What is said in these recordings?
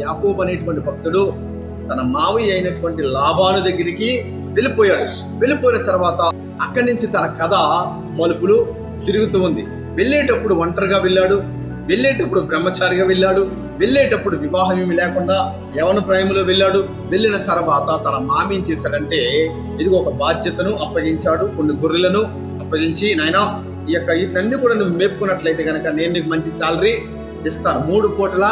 యాకోబు అనేటువంటి భక్తుడు తన మావయ్య అయినటువంటి లాబాను దగ్గరికి వెళ్ళిపోయాడు. వెళ్ళిపోయిన తర్వాత అక్కడి నుంచి తన కథ మలుపులు తిరుగుతూ ఉంది. వెళ్ళేటప్పుడు ఒంటరిగా వెళ్ళాడు, వెళ్ళేటప్పుడు బ్రహ్మచారిగా వెళ్ళాడు, వెళ్ళేటప్పుడు వివాహం ఏమి లేకుండా యవన ప్రేమలో వెళ్ళాడు. వెళ్ళిన తర్వాత తన మామ ఏం చేశాడంటే ఇదిగో ఒక బాధ్యతను అప్పగించాడు. కొన్ని గొర్రెలను అప్పగించి, నాయనా ఈ యొక్క ఇవన్నీ కూడా నువ్వు మేపుకున్నట్లయితే కనుక నేను నీకు మంచి శాలరీ ఇస్తాను, 3 పూటల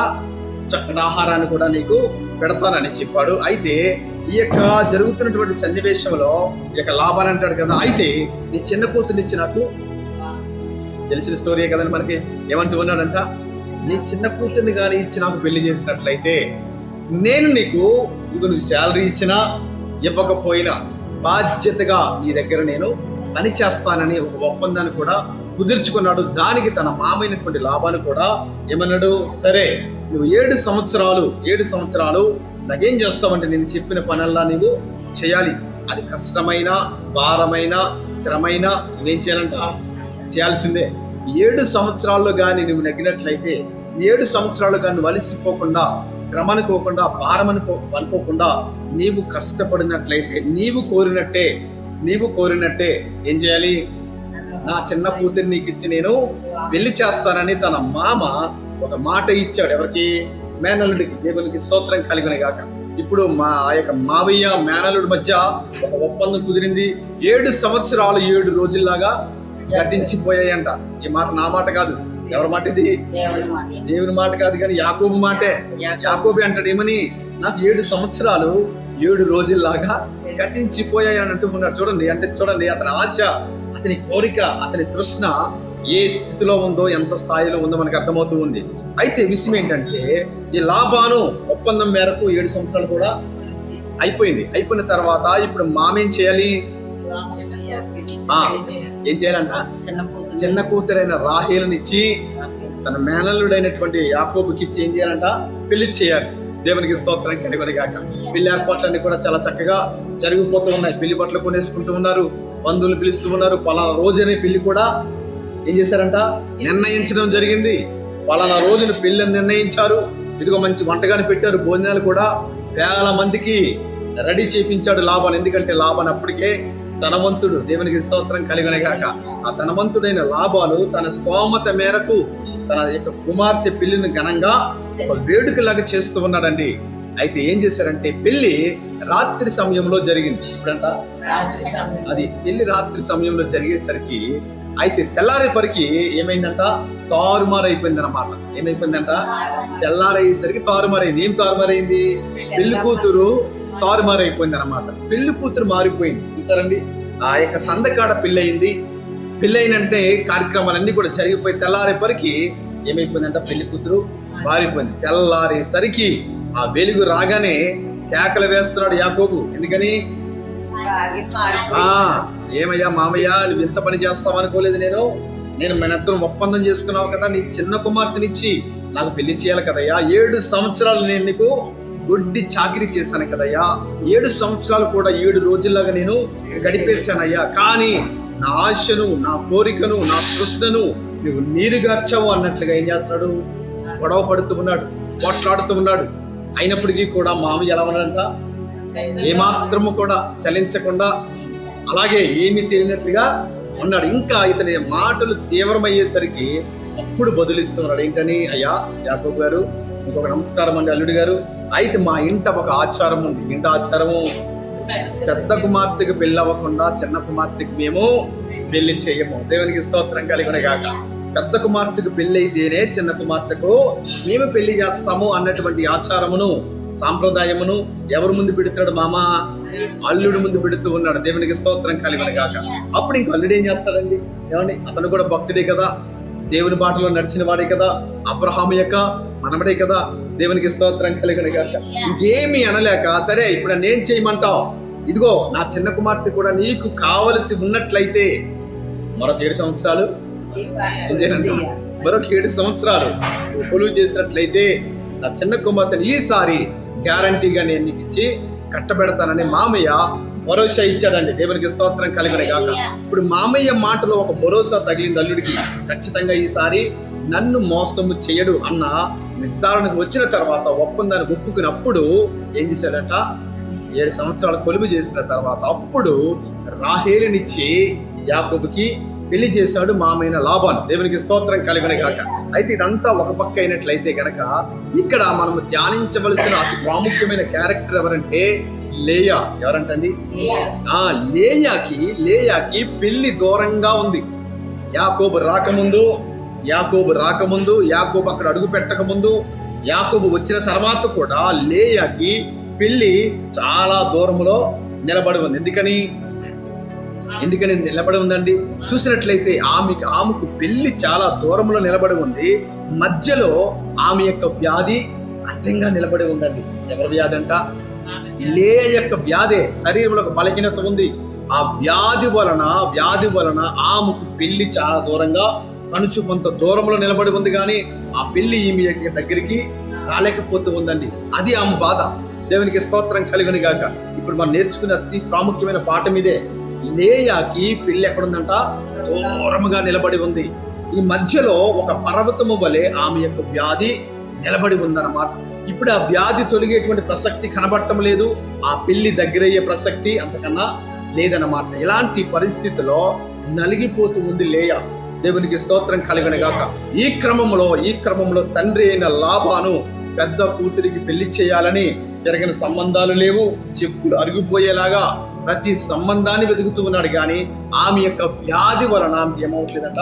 చక్కటి ఆహారాన్ని కూడా నీకు పెడతానని చెప్పాడు. అయితే ఈ యొక్క జరుగుతున్నటువంటి సన్నివేశంలో ఈ యొక్క లాభాన్ని అంటాడు కదా, అయితే నీ చిన్న కూతురునిచ్చి నాకు, తెలిసిన స్టోరీయే కదండి మనకి, ఏమంటూ ఉన్నాడంట, నీ చిన్న కూతుర్ని కానీ ఇచ్చి నాకు పెళ్లి చేసినట్లయితే నేను నీకు నువ్వు శాలరీ ఇచ్చినా ఇవ్వకపోయినా బాధ్యతగా నీ దగ్గర నేను పని చేస్తానని ఒక ఒప్పందాన్ని కూడా కుదుర్చుకున్నాడు. దానికి తన మామైనటువంటి లాభాన్ని కూడా ఏమన్నాడు, సరే నువ్వు 7 సంవత్సరాలు నాకేం చేస్తావంటే నేను చెప్పిన పనల్లా నువ్వు చేయాలి. అది కష్టమైన, భారమైన, శ్రమైన నువ్వేం చేయాలంట, చేయాల్సిందే. 7 సంవత్సరాల్లో కానీ నువ్వు నెగ్గినట్లయితే, 7 సంవత్సరాలు కానీ నువ్వు అలసిపోకుండా, శ్రమ అనుకోకుండా, భారం అనుకోకుండా నీవు కష్టపడినట్లయితే నీవు కోరినట్టే ఏం చేయాలి, నా చిన్న కూతురు నీకు ఇచ్చి నేను పెళ్లి చేస్తానని తన మామ ఒక మాట ఇచ్చాడు. ఎవరికి? మేనల్లుడికి. దేవునికి స్తోత్రం కలుగును గాక. ఇప్పుడు ఆ యొక్క మావయ్య మేనల్లుడి మధ్య ఒక ఒప్పందం కుదిరింది. 7 సంవత్సరాలు 7 రోజుల్లాగా గతించిపోయాయంట. ఈ మాట నా మాట కాదు. ఎవరి మాట ఇది? దేవుని మాట కాదు, కానీ యాకోబు మాటే. యాకోబు అంటాడు ఏమని, నాకు 7 సంవత్సరాలు 7 రోజుల్లాగా గతించిపోయాయని అంటూ ఉన్నాడు. చూడండి అతని ఆశ, అతని కోరిక, అతని తృష్ణ ఏ స్థితిలో ఉందో, ఎంత స్థాయిలో ఉందో మనకు అర్థమవుతూ ఉంది. అయితే విషయం ఏంటంటే, ఈ లాభాను ఒప్పందం మేరకు 7 సంవత్సరాలు కూడా అయిపోయిన తర్వాత ఇప్పుడు మామేం చేయాలి, ఏం చేయాలంట, చిన్న కూతురైన రాహేలునిచ్చి తన మేనల్లుడైనటువంటి యాకోబుకి ఇచ్చి ఏం చేయాలంట, పెళ్లి చేయాలి. దేవునికి స్తోత్రం కలుగును గాక. పెళ్లి ఏర్పాట్లన్నీ కూడా చాలా చక్కగా జరిగిపోతూ ఉన్నాయి. పెళ్లి బట్టలు కొనేసుకుంటూ ఉన్నారు, బంధువులు పిలుస్తూ ఉన్నారు. పలానా రోజునే పెళ్లి కూడా ఏం చేశారంట, నిర్ణయించడం జరిగింది. పలానా రోజున పెళ్లిని నిర్ణయించారు. ఇదిగో మంచి వంటగాని పెట్టారు, భోజనాలు కూడా వేల మందికి రెడీ చేయించాడు లాభాన్. ఎందుకంటే లాభాన్ అప్పటికే ధనవంతుడు. దేవునికి స్తోత్రం కలుగును గాక. ఆ ధనవంతుడైన లాభాలు తన స్తోమత మేరకు తన యొక్క కుమార్తె పెళ్లిని ఘనంగా ఒక వేడుకలాగా చేస్తూ ఉన్నాడండి. అయితే ఏం చేశారంటే, పెళ్లి రాత్రి సమయంలో జరిగింది. ఇప్పుడంట అది పెళ్లి రాత్రి సమయంలో జరిగేసరికి, అయితే తెల్లారేపరికి ఏమైందంట, తారుమారైపోయింది అనమాట. ఏమైపోయిందంట, తెల్లారయ్యేసరికి తారుమారైంది. ఏం తారుమారైంది? పెళ్లి కూతురు తారుమారైపోయింది అనమాట. పెళ్లి కూతురు మారిపోయింది. చూసారండి, ఆ యొక్క సందకాడ పెళ్ళయింది. పెళ్ళైనంటే కార్యక్రమాలన్నీ కూడా జరిగిపోయి తెల్లారేపరికి ఏమైపోయిందంట, పెళ్లి కూతురు మారిపోయింది. తెల్లారేసరికి ఆ వెలుగు రాగానే కేకలు వేస్తున్నాడు యాకోబు. ఎందుకని? ఏమయ్యా మామయ్య, నువ్వు ఇంత పని చేస్తావనుకోలేదు. నేను మనిద్దరం ఒప్పందం చేసుకున్నావు కదా, నీ చిన్న కుమార్తెనిచ్చి నాకు పెళ్లి చేయాలి కదయ్యా. 7 సంవత్సరాలు నేను నీకు గుడ్డి చాకిరీ చేశాను కదయ్యా. 7 సంవత్సరాలు కూడా 7 రోజుల్లాగా నేను గడిపేశానయ్యా. కానీ నా ఆశను, నా కోరికను, నా తృష్ణను నువ్వు నీరుగార్చావు అన్నట్లుగా ఏం చేస్తున్నాడు, గొడవ పడుతూ ఉన్నాడు, పోట్లాడుతూ ఉన్నాడు. అయినప్పటికీ కూడా మామయ్య ఎలా ఉన్నాడంట, ఏమాత్రము కూడా చలించకుండా అలాగే ఏమీ తెలియనట్లుగా ఉన్నాడు. ఇంకా ఇతని మాటలు తీవ్రమయ్యేసరికి అప్పుడు బదులిస్తున్నాడు. ఏంటని? అయ్యా యాకోబు గారు, ఇంకొక నమస్కారం అండి అల్లుడి గారు. అయితే మా ఇంట ఒక ఆచారం ఉంది. ఇంట ఆచారము, పెద్ద కుమార్తెకు పెళ్ళి అవ్వకుండా చిన్న కుమార్తెకు మేము పెళ్లి చేయము. దేవునికి స్తోత్రం కలుగును గాక. పెద్ద కుమార్తెకు పెళ్లి అయితేనే చిన్న కుమార్తెకు మేము పెళ్లి చేస్తాము అన్నటువంటి ఆచారమును, సాంప్రదాయమును ఎవరు ముందు పెడుతున్నాడు? మామ అల్లుడు ముందు పెడుతూ ఉన్నాడు. దేవునికి స్తోత్రం కలుగును గాక. అప్పుడు ఇంకో అల్లుడు ఏం చేస్తాడండి? ఏమండి, అతను కూడా భక్తుడే కదా, దేవుని బాటలో నడిచిన వాడే కదా, అబ్రహాము యొక్క మనవడే కదా. దేవునికి స్తోత్రం కలుగును గాక. ఇంకేమీ అనలేక, సరే ఇప్పుడు నేను చేయమంటావు, ఇదిగో నా చిన్న కుమార్తె కూడా నీకు కావలసి ఉన్నట్లయితే మరొక 7 సంవత్సరాలు కొలువు చేసినట్లయితే నా చిన్న కుమార్తెని ఈసారి గ్యారంటీగా నేను నీకు ఇచ్చి కట్టబెడతానని మామయ్య భరోసా ఇచ్చాడండి. దేవునికి స్తోత్రం కలుగును గాక. ఇప్పుడు మామయ్య మాటలో ఒక భరోసా తగిలింది అల్లుడికి. ఖచ్చితంగా ఈసారి నన్ను మోసము చేయడు అన్న నిర్ధారణకు వచ్చిన తర్వాత ఒప్పందాన్ని ఒప్పుకున్నప్పుడు ఏం చేశాడట, 7 సంవత్సరాలు కొలువు చేసిన తర్వాత అప్పుడు రాహేలునిచ్చి యాకోబుకి పెళ్లి చేశాడు మామైన లాబాను. దేవునికి స్తోత్రం కలుగును గాక. అయితే ఇదంతా ఒక పక్క అయినట్లయితే గనక ఇక్కడ మనం ధ్యానించవలసిన అతి ప్రాముఖ్యమైన క్యారెక్టర్ ఎవరంటే లేయా. ఎవరంటండి? లేయాకి పెళ్లి దూరంగా ఉంది. యాకోబు రాకముందు, యాకోబు అక్కడ అడుగు పెట్టక ముందు, యాకోబు వచ్చిన తర్వాత కూడా లేయాకి పెళ్లి చాలా దూరంలో నిలబడి ఉంది. ఎందుకని నిలబడి ఉందండి? చూసినట్లయితే ఆమెకు పెళ్లి చాలా దూరంలో నిలబడి ఉంది. మధ్యలో ఆమె యొక్క వ్యాధి అడ్డంగా నిలబడి ఉందండి. ఎవరి వ్యాధి అంట? లేయ యొక్క వ్యాధే. శరీరంలో ఒక బలహీనత ఉంది. ఆ వ్యాధి వలన ఆమెకు పెళ్లి చాలా దూరంగా, కనుచు కొంత దూరంలో నిలబడి ఉంది. కానీ ఆ పెళ్లి ఈమె యొక్క దగ్గరికి రాలేకపోతూ ఉందండి. అది ఆమె బాధ. దేవునికి స్తోత్రం కలుగును గాక. ఇప్పుడు మనం నేర్చుకునే అతి ప్రాముఖ్యమైన పాఠం ఇదే. లేయాకి పెళ్లి ఎక్కడుందంట? దూరముగా నిలబడి ఉంది. ఈ మధ్యలో ఒక పర్వతము వలె ఆమె యొక్క వ్యాధి నిలబడి ఉందన్నమాట. ఇప్పుడు ఆ వ్యాధి తొలగేటువంటి ప్రసక్తి కనబడటం లేదు. ఆ పెళ్లి దగ్గరయ్యే ప్రసక్తి అంతకన్నా లేదన్నమాట. ఇలాంటి పరిస్థితిలో నలిగిపోతూ ఉంది లేయా. దేవునికి స్తోత్రం కలుగును గాక. ఈ క్రమంలో తండ్రి అయిన లాబాను పెద్ద కూతురికి పెళ్లి చేయాలని జరిగిన సంబంధాలు లేవు. చెప్పులు అరిగిపోయేలాగా ప్రతి సంబంధాన్ని వెతుకుతూ ఉన్నాడు. కానీ ఆమె యొక్క వ్యాధి వలన ఆమెకి ఏమవట్లేదట,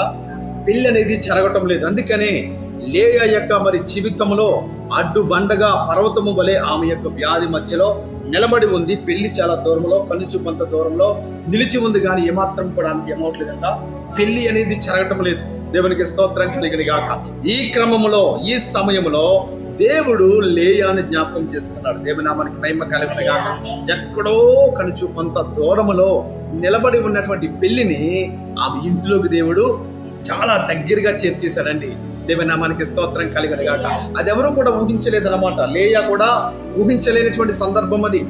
పెళ్లి అనేది జరగటం లేదు. అందుకనే లేయా యొక్క జీవితంలో అడ్డుబండగా పర్వతము వలె ఆమె యొక్క వ్యాధి మధ్యలో నిలబడి ఉంది. పెళ్లి చాలా దూరంలో, కనుచు కొంత దూరంలో నిలిచి ఉంది. కానీ ఏమాత్రం కూడా ఆమెకి ఏమవట్లేదంట, పెళ్లి అనేది జరగటం లేదు. దేవునికి స్తోత్రం కలుగును గాక. ఈ సమయంలో దేవుడు లేయాని జ్ఞాపకం చేసుకున్నాడు. దేవుని నామానికి మహిమ కలుగును గాక. ఎక్కడో కనుచు కొంత దూరములో నిలబడి ఉన్నటువంటి పెళ్లిని ఆమె ఇంట్లోకి దేవుడు చాలా దగ్గరగా చేర్చేశాడండి. దేవుని నామానికి స్తోత్రం కలుగును గాక. అది ఎవరు కూడా ఊహించలేదన్నమాట. లేయా కూడా ఊహించలేనటువంటి సందర్భం అది.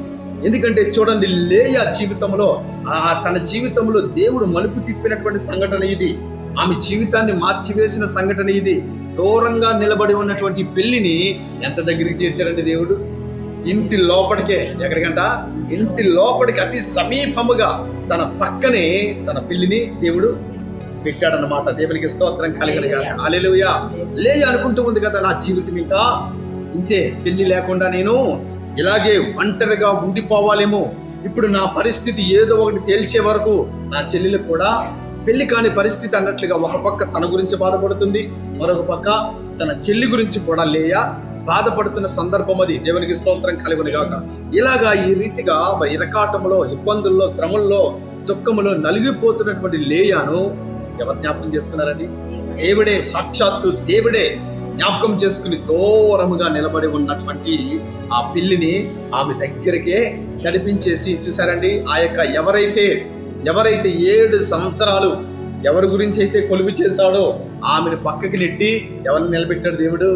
ఎందుకంటే చూడండి, లేయా జీవితంలో తన జీవితంలో దేవుడు మలుపు తిప్పినటువంటి సంఘటన ఇది. ఆమె జీవితాన్ని మార్చివేసిన సంఘటన ఇది. దూరంగా నిలబడి ఉన్నటువంటి పెళ్లిని ఎంత దగ్గరికి చేర్చాడండి దేవుడు? ఇంటి లోపలికే. ఎక్కడికంట? ఇంటి లోపలికి అతి సమీపముగా తన పక్కనే తన పెళ్లిని దేవుడు పెట్టాడన్నమాట. దేవునికి స్తోత్రం కలుగును గాక. హల్లెలూయా. లేయా అనుకుంటూ ఉంది కదా, నా జీవితం ఇంకా ఇంతే, పెళ్లి లేకుండా నేను ఇలాగే ఒంటరిగా ఉండిపోవాలేమో. ఇప్పుడు నా పరిస్థితి ఏదో ఒకటి తేల్చే వరకు నా చెల్లెలు కూడా పెళ్లి కాని పరిస్థితి అన్నట్లుగా ఒక పక్క తన గురించి బాధపడుతుంది, మరొక పక్క తన చెల్లి గురించి కూడా లేయా బాధపడుతున్న సందర్భం అది. దేవునికి స్తోత్రం కలుగును గాక. ఇలాగా ఈ రీతిగా ఇరకాటంలో, ఇబ్బందుల్లో, శ్రమల్లో, దుఃఖములో నలిగిపోతున్నటువంటి లేయాను ఎవరు జ్ఞాపకం చేసుకున్నారండి? దేవుడే, సాక్షాత్తు దేవుడే జ్ఞాపకం చేసుకుని దూరముగా నిలబడి ఉన్నటువంటి ఆ పిల్లిని ఆమె దగ్గరికే నడిపించేసి, చూసారండి, ఆ యొక్క ఎవరైతే 7 సంవత్సరాలు ఎవరి గురించి అయితే కొలువు చేశాడో ఆమెను పక్కకి నెట్టి ఎవరిని నిలబెట్టాడు దేవుడు?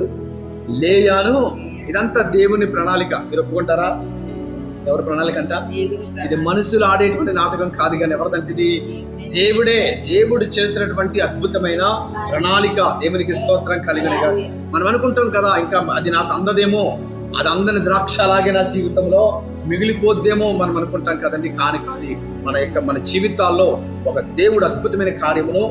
లేయాను. ఇదంతా దేవుని ప్రణాళిక. మీరు ఒప్పుకుంటారా? ఎవరి ప్రణాళిక అంట? ఇది మనుషులు ఆడేటువంటి నాటకం కాదు. కానీ ఎవరిదంటే దేవుడు చేసినటువంటి అద్భుతమైన ప్రణాళిక. దేవునికి స్తోత్రం కలిగిన. మనం అనుకుంటాం కదా, ఇంకా అది నాకు అందదేమో, అది అందని ద్రాక్ష అలాగే నా జీవితంలో మిగిలిపోద్దేమో మనం అనుకుంటాం కదండి. కానీ మన జీవితాల్లో ఒక దేవుడు అద్భుతమైన కార్యమును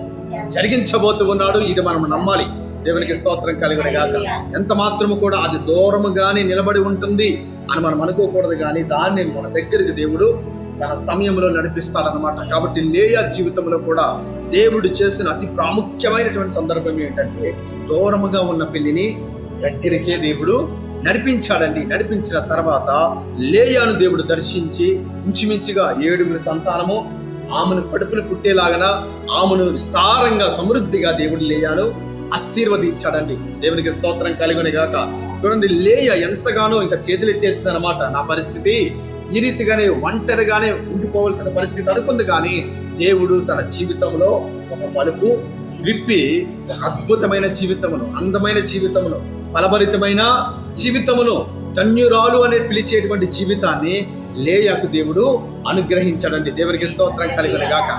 జరిగించబోతూ ఉన్నాడు. ఇది మనం నమ్మాలి. దేవునికి స్తోత్రం కలుగును గాక. ఎంత మాత్రము కూడా అది దూరముగానే నిలబడి ఉంటుంది అని మనం అనుకోకూడదు. కానీ దాన్ని మన దగ్గరికి దేవుడు తన సమయంలో నడిపిస్తాడనమాట. కాబట్టి లేయా జీవితంలో కూడా దేవుడు చేసిన అతి ప్రాముఖ్యమైనటువంటి సందర్భం ఏంటంటే, దూరముగా ఉన్న పెళ్లిని దగ్గరికే దేవుడు నడిపించాడండి. నడిపించిన తర్వాత లేయాను దేవుడు దర్శించి ఇంచుమించుగా 7 సంతానము ఆమెను కడుపును పుట్టేలాగన ఆమెను విస్తారంగా సమృద్ధిగా దేవుడు లేయాను ఆశీర్వదించాడండి. దేవునికి స్తోత్రం కలుగును గాక. చూడండి, లేయా ఎంతగానో ఇంకా చేతులెట్టేసింది అనమాట. నా పరిస్థితి ఈ రీతిగానే ఒంటరిగానే ఉండిపోవలసిన పరిస్థితి అనుకుంది. కానీ దేవుడు తన జీవితంలో ఒక మలుపు త్రిప్పి ఒక అద్భుతమైన జీవితమును, అందమైన జీవితమును, ఫలభరితమైన జీవితమును, ధన్యురాలు అనే పిలిచేటువంటి జీవితాన్ని లేయాకు దేవుడు అనుగ్రహించాడండి. దేవునికి స్తోత్రం కలుగును గాక.